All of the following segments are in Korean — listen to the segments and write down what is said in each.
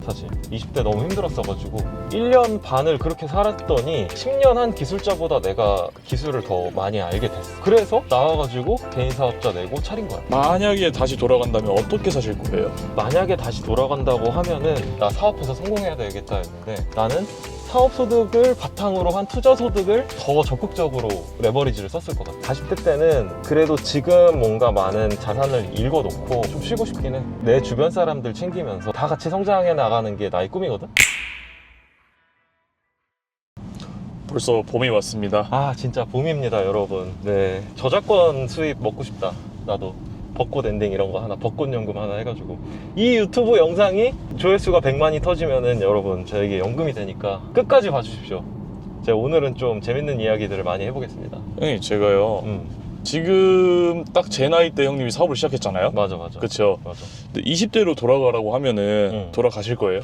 사실 20대 너무 힘들었어가지고 1년 반을 그렇게 살았더니 10년 한 기술자보다 내가 기술을 더 많이 알게 됐어. 그래서 나와가지고 개인 사업자 내고 차린 거야. 만약에 다시 돌아간다면 어떻게 사실 거예요? 만약에 다시 돌아간다고 하면은 나 사업해서 성공해야 되겠다 했는데, 나는 사업소득을 바탕으로 한 투자소득을 더 적극적으로 레버리지를 썼을 것 같아. 40대 때는 그래도 지금 뭔가 많은 자산을 읽어놓고 좀 쉬고 싶긴 해. 내 주변 사람들 챙기면서 다 같이 성장해 나가는 게 나의 꿈이거든? 벌써 봄이 왔습니다. 아, 진짜 봄입니다, 여러분. 네, 저작권 수입 먹고 싶다. 나도 벚꽃 엔딩 이런 거 하나, 벚꽃 연금 하나 해가지고 이 유튜브 영상이 조회수가 100만이 터지면은 여러분 저에게 연금이 되니까 끝까지 봐주십시오. 제가 오늘은 좀 재밌는 이야기들을 많이 해보겠습니다. 형님, 제가요 지금 딱 제 나이 때 형님이 사업을 시작했잖아요. 맞아. 그쵸? 맞아. 근데 20대로 돌아가라고 하면은 돌아가실 거예요?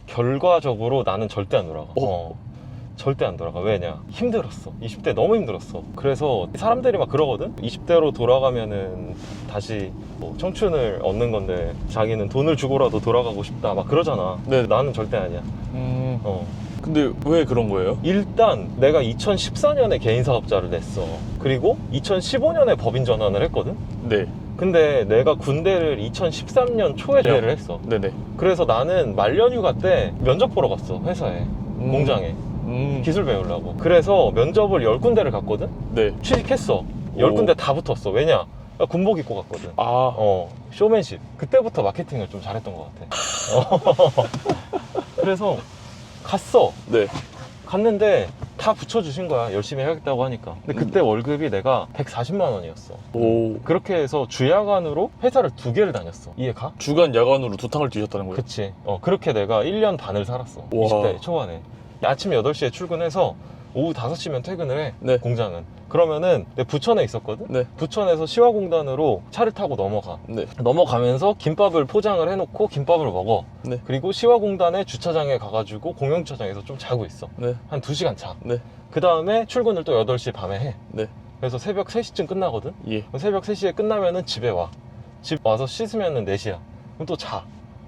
결과적으로 나는 절대 안 돌아가. 절대 안 돌아가. 왜냐? 힘들었어. 20대 너무 힘들었어. 그래서 사람들이 막 그러거든? 20대로 돌아가면은 다시 뭐 청춘을 얻는 건데 자기는 돈을 주고라도 돌아가고 싶다 막 그러잖아. 네. 나는 절대 아니야. 근데 왜 그런 거예요? 일단 내가 2014년에 개인 사업자를 냈어. 그리고 2015년에 법인 전환을 했거든? 네. 근데 내가 군대를 2013년 초에 제대를 했어. 네네. 그래서 나는 말년휴가 때 면접 보러 갔어. 회사에. 공장에. 기술 배우려고. 그래서 면접을 10군데를 갔거든? 네. 취직했어. 10군데 다 붙었어. 왜냐? 나 군복 입고 갔거든. 쇼맨십. 그때부터 마케팅을 좀 잘했던 것 같아. 그래서 갔어. 네. 갔는데 다 붙여주신 거야. 열심히 해야겠다고 하니까. 근데 그때 월급이 내가 140만 원이었어. 오. 그렇게 해서 주야간으로 회사를 2개를 다녔어. 이해 가? 주간 야간으로 두 탕을 뛰셨다는 거예요? 그치. 그렇게 내가 1년 반을 살았어. 와. 20대 초반에. 아침 8시에 출근해서 오후 5시면 퇴근을 해. 네. 공장은. 그러면은 내 부천에 있었거든? 네. 부천에서 시화공단으로 차를 타고 넘어가. 네. 넘어가면서 김밥을 포장을 해놓고 김밥을 먹어. 네. 그리고 시화공단의 주차장에 가가지고 공영주차장에서 좀 자고 있어. 네. 한 2시간 자. 네. 그 다음에 출근을 또 8시 밤에 해. 네. 그래서 새벽 3시쯤 끝나거든? 예. 새벽 3시에 끝나면은 집에 와. 집 와서 씻으면은 4시야. 그럼 또 자.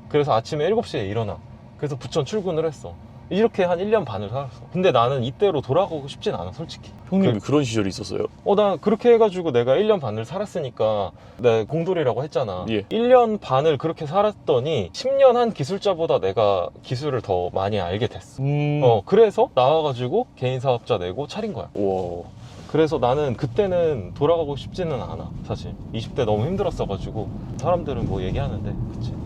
그래서 아침에 7시에 일어나. 그래서 부천 출근을 했어. 이렇게 한 1년 반을 살았어. 근데 나는 이때로 돌아가고 싶진 않아, 솔직히. 형님이 그런 시절이 있었어요? 나 그렇게 해가지고 내가 1년 반을 살았으니까 내 공돌이라고 했잖아. 예. 1년 반을 그렇게 살았더니 10년 한 기술자보다 내가 기술을 더 많이 알게 됐어. 그래서 나와가지고 개인 사업자 내고 차린 거야. 와. 그래서 나는 그때는 돌아가고 싶지는 않아, 사실. 20대 너무 힘들었어가지고. 사람들은 뭐 얘기하는데, 그치.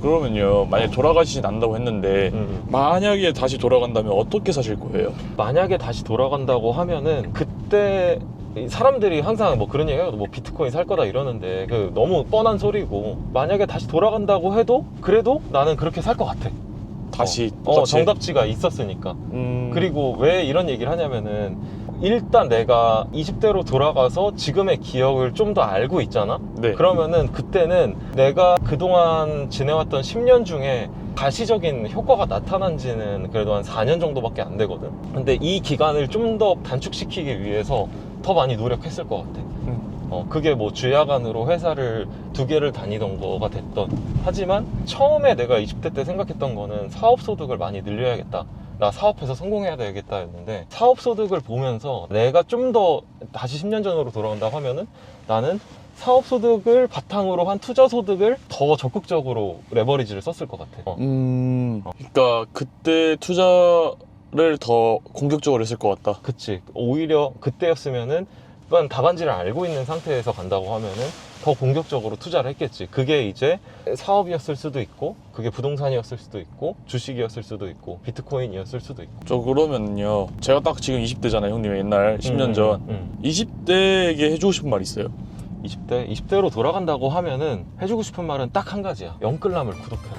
그러면요, 만약에 돌아가시진 않는다고 했는데 만약에 다시 돌아간다면 어떻게 사실 거예요? 만약에 다시 돌아간다고 하면은 그때 사람들이 항상 뭐 그런 얘기해요. 뭐 비트코인 살 거다 이러는데 그 너무 뻔한 소리고, 만약에 다시 돌아간다고 해도 그래도 나는 그렇게 살 것 같아. 다시 똑같이? 정답지가 있었으니까. 그리고 왜 이런 얘기를 하냐면은 일단 내가 20대로 돌아가서 지금의 기억을 좀 더 알고 있잖아? 네. 그러면은 그때는 내가 그동안 지내왔던 10년 중에 가시적인 효과가 나타난 지는 그래도 한 4년 정도밖에 안 되거든. 근데 이 기간을 좀 더 단축시키기 위해서 더 많이 노력했을 것 같아. 그게 뭐 주야간으로 회사를 2개를 다니던 거가 됐던. 하지만 처음에 내가 20대 때 생각했던 거는 사업소득을 많이 늘려야겠다. 나 사업해서 성공해야 되겠다 했는데, 사업소득을 보면서 내가 좀 더 다시 10년 전으로 돌아간다고 하면은 나는 사업소득을 바탕으로 한 투자소득을 더 적극적으로 레버리지를 썼을 것 같아. 그러니까 그때 투자를 더 공격적으로 했을 것 같다. 그치. 오히려 그때였으면은 일단 답안지를 알고 있는 상태에서 간다고 하면은 더 공격적으로 투자를 했겠지. 그게 이제 사업이었을 수도 있고, 그게 부동산이었을 수도 있고, 주식이었을 수도 있고, 비트코인이었을 수도 있고. 저 그러면요, 제가 딱 지금 20대잖아요, 형님의 옛날 10년 전. 20대에게 해주고 싶은 말 있어요? 20대로 돌아간다고 하면은 해주고 싶은 말은 딱 한 가지야. 영끌남을 구독해라.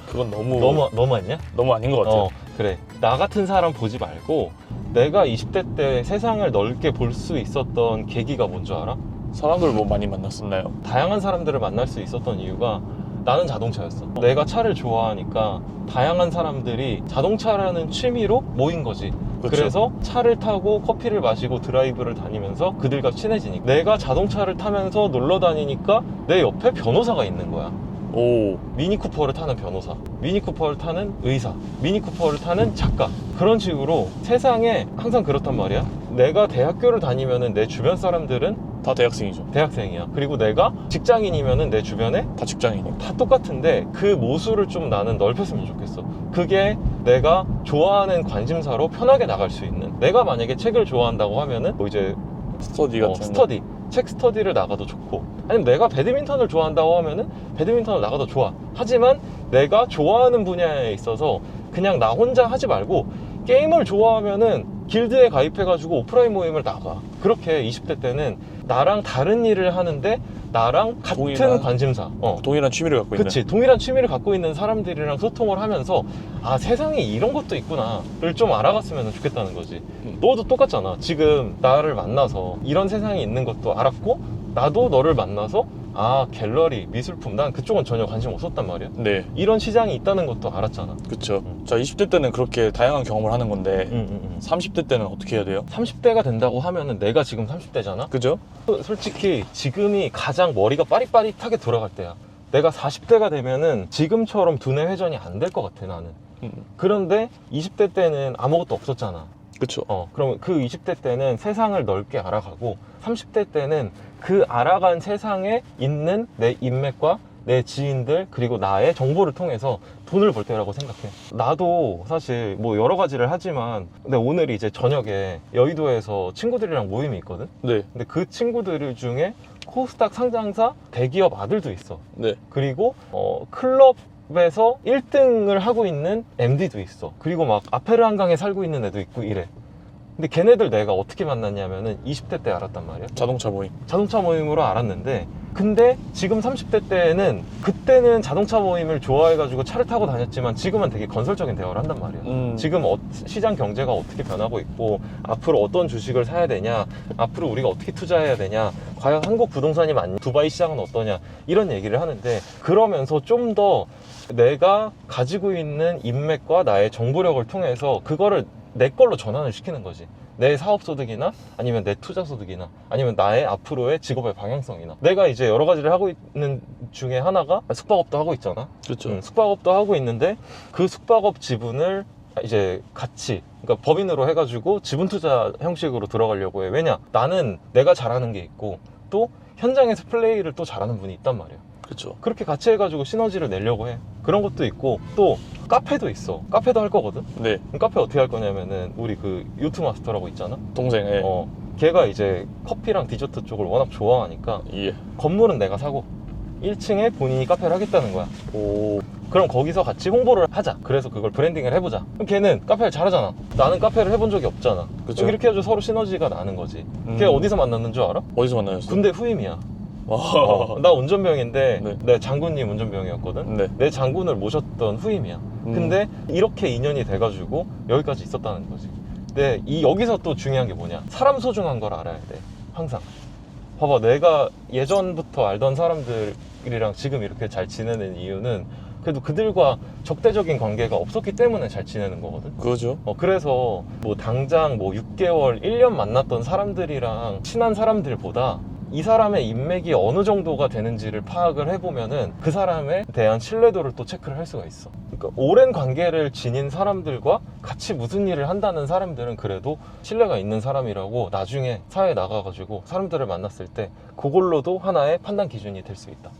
그건 너무 아니냐? 너무 아닌 것 같아요. 그래. 나 같은 사람 보지 말고 내가 20대 때 세상을 넓게 볼 수 있었던 계기가 뭔 줄 알아? 사람들 뭐 많이 만났었나요? 다양한 사람들을 만날 수 있었던 이유가, 나는 자동차였어. 내가 차를 좋아하니까 다양한 사람들이 자동차라는 취미로 모인 거지. 그쵸. 그래서 차를 타고 커피를 마시고 드라이브를 다니면서 그들과 친해지니까. 내가 자동차를 타면서 놀러 다니니까 내 옆에 변호사가 있는 거야. 오. 미니쿠퍼를 타는 변호사, 미니쿠퍼를 타는 의사, 미니쿠퍼를 타는 작가, 그런 식으로 세상에 항상 그렇단 말이야. 내가 대학교를 다니면은 내 주변 사람들은 다 대학생이죠. 대학생이야. 그리고 내가 직장인이면은 내 주변에 다 직장인이고. 다 똑같은데 그 모수를 좀 나는 넓혔으면 좋겠어. 그게 내가 좋아하는 관심사로 편하게 나갈 수 있는. 내가 만약에 책을 좋아한다고 하면은 뭐 이제 스터디 같은 스터디, 책 스터디를 나가도 좋고, 아니면 내가 배드민턴을 좋아한다고 하면은 배드민턴을 나가도 좋아. 하지만 내가 좋아하는 분야에 있어서 그냥 나 혼자 하지 말고 게임을 좋아하면은 길드에 가입해가지고 오프라인 모임을 나가. 그렇게 20대 때는 나랑 다른 일을 하는데 나랑 같은 동일한 관심사, 동일한 취미를 갖고 있는. 그치, 동일한 취미를 갖고 있는 사람들이랑 소통을 하면서 아, 세상에 이런 것도 있구나를 좀 알아갔으면 좋겠다는 거지. 너도 똑같잖아. 지금 나를 만나서 이런 세상이 있는 것도 알았고, 나도 너를 만나서 아, 갤러리, 미술품, 난 그쪽은 전혀 관심 없었단 말이야. 네, 이런 시장이 있다는 것도 알았잖아. 그쵸. 자, 20대 때는 그렇게 다양한 경험을 하는 건데 30대 때는 어떻게 해야 돼요? 30대가 된다고 하면은 내가 지금 30대잖아. 그죠? 솔직히 지금이 가장 머리가 빠릿빠릿하게 돌아갈 때야. 내가 40대가 되면은 지금처럼 두뇌 회전이 안 될 것 같아, 나는. 그런데 20대 때는 아무것도 없었잖아. 그쵸. 그럼 그 20대 때는 세상을 넓게 알아가고, 30대 때는 그 알아간 세상에 있는 내 인맥과 내 지인들, 그리고 나의 정보를 통해서 돈을 벌 때라고 생각해. 나도 사실 뭐 여러 가지를 하지만, 근데 오늘 이제 저녁에 여의도에서 친구들이랑 모임이 있거든? 네. 근데 그 친구들 중에 코스닥 상장사 대기업 아들도 있어. 네. 그리고 클럽에서 1등을 하고 있는 MD도 있어. 그리고 막 아페르 한강에 살고 있는 애도 있고 이래. 근데 걔네들 내가 어떻게 만났냐면은 20대 때 알았단 말이야. 자동차 모임. 자동차 모임으로 알았는데, 근데 지금 30대 때는, 그때는 자동차 모임을 좋아해가지고 차를 타고 다녔지만 지금은 되게 건설적인 대화를 한단 말이야. 지금 시장 경제가 어떻게 변하고 있고, 앞으로 어떤 주식을 사야 되냐, 앞으로 우리가 어떻게 투자해야 되냐, 과연 한국 부동산이 맞냐, 두바이 시장은 어떠냐, 이런 얘기를 하는데, 그러면서 좀 더 내가 가지고 있는 인맥과 나의 정보력을 통해서 그거를 내 걸로 전환을 시키는 거지. 내 사업소득이나 아니면 내 투자소득이나 아니면 나의 앞으로의 직업의 방향성이나. 내가 이제 여러 가지를 하고 있는 중에 하나가 숙박업도 하고 있잖아. 그렇죠. 숙박업도 하고 있는데, 그 숙박업 지분을 이제 같이, 그러니까 법인으로 해가지고 지분 투자 형식으로 들어가려고 해. 왜냐, 나는 내가 잘하는 게 있고 또 현장에서 플레이를 또 잘하는 분이 있단 말이야. 그렇죠. 그렇게 같이 해가지고 시너지를 내려고 해. 그런 것도 있고, 또 카페도 있어. 카페도 할 거거든. 네. 그럼 카페 어떻게 할 거냐면은, 우리 그 요트 마스터라고 있잖아. 동생. 예. 걔가 이제 커피랑 디저트 쪽을 워낙 좋아하니까 예. 건물은 내가 사고 1층에 본인이 카페를 하겠다는 거야. 오. 그럼 거기서 같이 홍보를 하자. 그래서 그걸 브랜딩을 해보자. 그럼 걔는 카페를 잘하잖아. 나는 카페를 해본 적이 없잖아. 그쵸. 이렇게 해서 서로 시너지가 나는 거지. 걔 어디서 만났는 줄 알아? 어디서 만나셨어요? 군대 후임이야. 와. 나 운전병인데 네. 내 장군님 운전병이었거든. 네. 내 장군을 모셨던 후임이야. 근데 이렇게 인연이 돼가지고 여기까지 있었다는 거지. 근데 여기서 또 중요한 게 뭐냐, 사람 소중한 걸 알아야 돼. 항상 봐봐, 내가 예전부터 알던 사람들이랑 지금 이렇게 잘 지내는 이유는 그래도 그들과 적대적인 관계가 없었기 때문에 잘 지내는 거거든. 그거죠. 그래서 뭐 당장 뭐 6개월, 1년 만났던 사람들이랑 친한 사람들보다 이 사람의 인맥이 어느 정도가 되는지를 파악을 해보면은 그 사람에 대한 신뢰도를 또 체크를 할 수가 있어. 그러니까 오랜 관계를 지닌 사람들과 같이 무슨 일을 한다는 사람들은 그래도 신뢰가 있는 사람이라고 나중에 사회에 나가가지고 사람들을 만났을 때 그걸로도 하나의 판단 기준이 될 수 있다.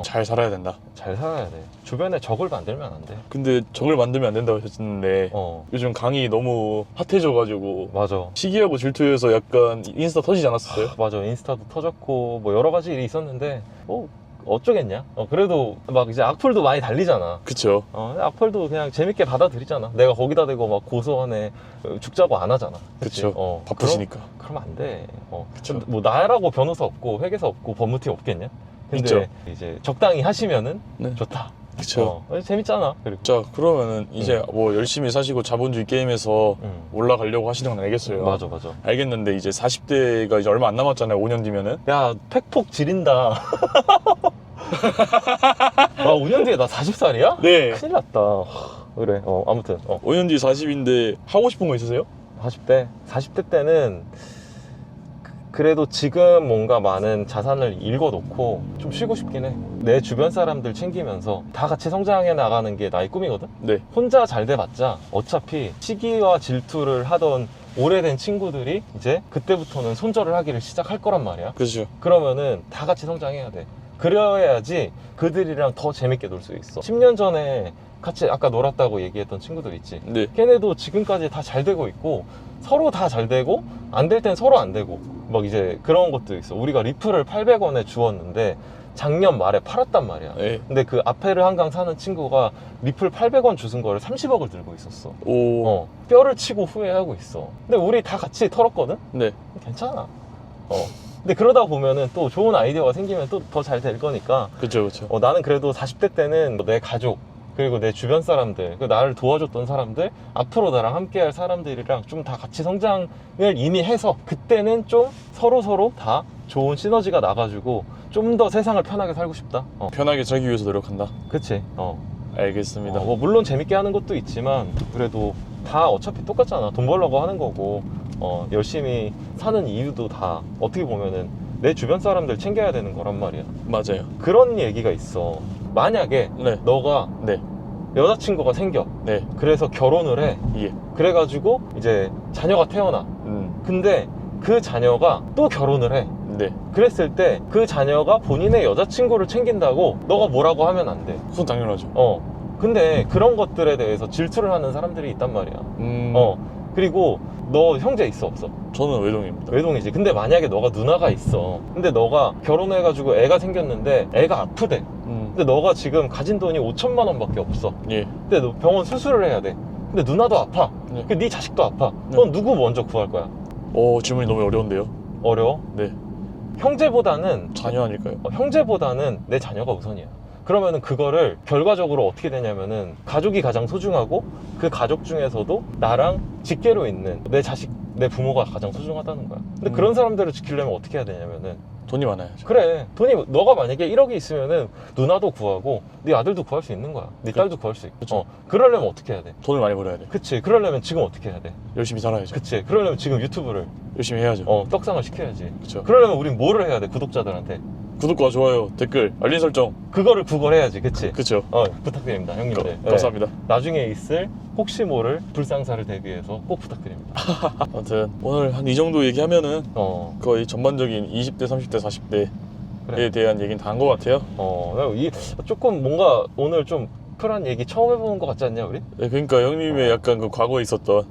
잘 살아야 된다. 잘 살아야 돼. 주변에 적을 만들면 안 돼. 근데 적을 만들면 안 된다고 하셨는데 요즘 강의 너무 핫해져가지고 맞아. 시기하고 질투해서 약간 인스타 터지지 않았어요? 맞아. 인스타도 터졌고 뭐 여러 가지 일이 있었는데 어쩌겠냐. 그래도 막 이제 악플도 많이 달리잖아. 그쵸. 악플도 그냥 재밌게 받아들이잖아. 내가 거기다 대고 막 고소하네 죽자고 안 하잖아. 그쵸. 바쁘시니까. 그러면 안 돼. 그쵸. 뭐 나라고 변호사 없고 회계사 없고 법무팀 없겠냐. 근데 있죠. 이제 적당히 하시면은 네. 좋다. 그쵸. 재밌잖아. 그리고 자, 그러면은 이제 뭐 열심히 사시고 자본주의 게임에서 올라가려고 하시는 건 알겠어요. 맞아. 알겠는데 이제 40대가 이제 얼마 안 남았잖아요. 5년 뒤면은. 야, 팩폭 지린다. 5년 뒤에 나 40살이야? 네. 큰일 났다. 그래. 아무튼 5년 뒤 40인데 하고 싶은 거 있으세요? 40대 때는 그래도 지금 뭔가 많은 자산을 읽어놓고 좀 쉬고 싶긴 해. 내 주변 사람들 챙기면서 다 같이 성장해 나가는 게 나의 꿈이거든. 네. 혼자 잘 돼봤자 어차피 시기와 질투를 하던 오래된 친구들이 이제 그때부터는 손절을 하기를 시작할 거란 말이야. 그렇죠. 그러면은 다 같이 성장해야 돼. 그래야지 그들이랑 더 재밌게 놀 수 있어. 10년 전에 같이 아까 놀았다고 얘기했던 친구들 있지. 네. 걔네도 지금까지 다 잘 되고 있고 서로 다 잘 되고 안 될 땐 서로 안 되고 막 이제 그런 것도 있어. 우리가 리플을 800원에 주었는데 작년 말에 팔았단 말이야. 네. 근데 그 아페르 한강 사는 친구가 리플 800원 주신 거를 30억을 들고 있었어. 오. 뼈를 치고 후회하고 있어. 근데 우리 다 같이 털었거든? 네. 괜찮아. 근데 그러다 보면은 또 좋은 아이디어가 생기면 또 더 잘 될 거니까. 그렇죠, 그렇죠. 나는 그래도 40대 때는 내 가족, 그리고 내 주변 사람들, 그 나를 도와줬던 사람들, 앞으로 나랑 함께 할 사람들이랑 좀 다 같이 성장을 이미 해서 그때는 좀 서로 다 좋은 시너지가 나가지고 좀 더 세상을 편하게 살고 싶다. 편하게 살기 위해서 노력한다. 그치. 알겠습니다. 뭐 물론 재밌게 하는 것도 있지만 그래도 다 어차피 똑같잖아. 돈 벌려고 하는 거고 열심히 사는 이유도 다 어떻게 보면은 내 주변 사람들 챙겨야 되는 거란 말이야. 맞아요. 그런 얘기가 있어. 만약에 네. 너가 네. 여자친구가 생겨. 네. 그래서 결혼을 해. 예. 그래가지고 이제 자녀가 태어나. 근데 그 자녀가 또 결혼을 해. 네. 그랬을 때 그 자녀가 본인의 여자친구를 챙긴다고 너가 뭐라고 하면 안 돼. 그건 당연하죠. 근데 그런 것들에 대해서 질투를 하는 사람들이 있단 말이야. 그리고 너 형제 있어 없어? 저는 외동입니다. 외동이지. 근데 만약에 너가 누나가 있어. 근데 너가 결혼해가지고 애가 생겼는데 애가 아프대. 근데 너가 지금 가진 돈이 5천만 원밖에 없어. 예. 근데 너 병원 수술을 해야 돼. 근데 누나도 아파. 네. 네 자식도 아파. 네. 넌 누구 먼저 구할 거야? 질문이 너무 어려운데요. 어려워? 네. 형제보다는 자녀 아닐까요? 형제보다는 내 자녀가 우선이야. 그러면은 그거를 결과적으로 어떻게 되냐면은 가족이 가장 소중하고 그 가족 중에서도 나랑 직계로 있는 내 자식, 내 부모가 가장 소중하다는 거야. 근데 그런 사람들을 지키려면 어떻게 해야 되냐면은 돈이 많아야죠. 그래, 돈이 너가 만약에 1억이 있으면은 누나도 구하고 네 아들도 구할 수 있는 거야. 네 딸도 구할 수 있고. 그쵸. 그러려면 어떻게 해야 돼? 돈을 많이 벌어야 돼. 그치. 그러려면 지금 어떻게 해야 돼? 열심히 살아야죠. 그치. 그러려면 지금 유튜브를 열심히 해야죠. 떡상을 시켜야지. 그쵸. 그러려면 우린 뭐를 해야 돼? 구독자들한테 구독과 좋아요, 댓글, 알림 설정. 그거를 구걸해야지. 그치. 그쵸. 부탁드립니다 형님들. 네. 감사합니다. 나중에 있을 혹시 모를 불상사를 대비해서 꼭 부탁드립니다. 아무튼 오늘 한 이 정도 얘기하면은 거의 전반적인 20대, 30대, 40대에 그래. 대한 얘기는 다 한 것 같아요. 조금 뭔가 오늘 좀 특별한 얘기 처음 해보는 것 같지 않냐 우리? 네, 그러니까 형님의 약간 그 과거에 있었던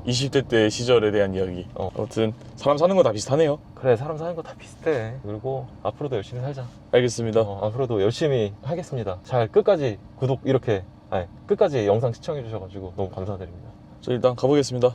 20대 때 시절에 대한 이야기. 아무튼 사람 사는 거 다 비슷하네요. 그래, 사람 사는 거 다 비슷해. 그리고 앞으로도 열심히 살자. 알겠습니다. 앞으로도 열심히 하겠습니다. 잘 끝까지 끝까지 영상 시청해 주셔가지고 너무 감사드립니다. 저 일단 가보겠습니다.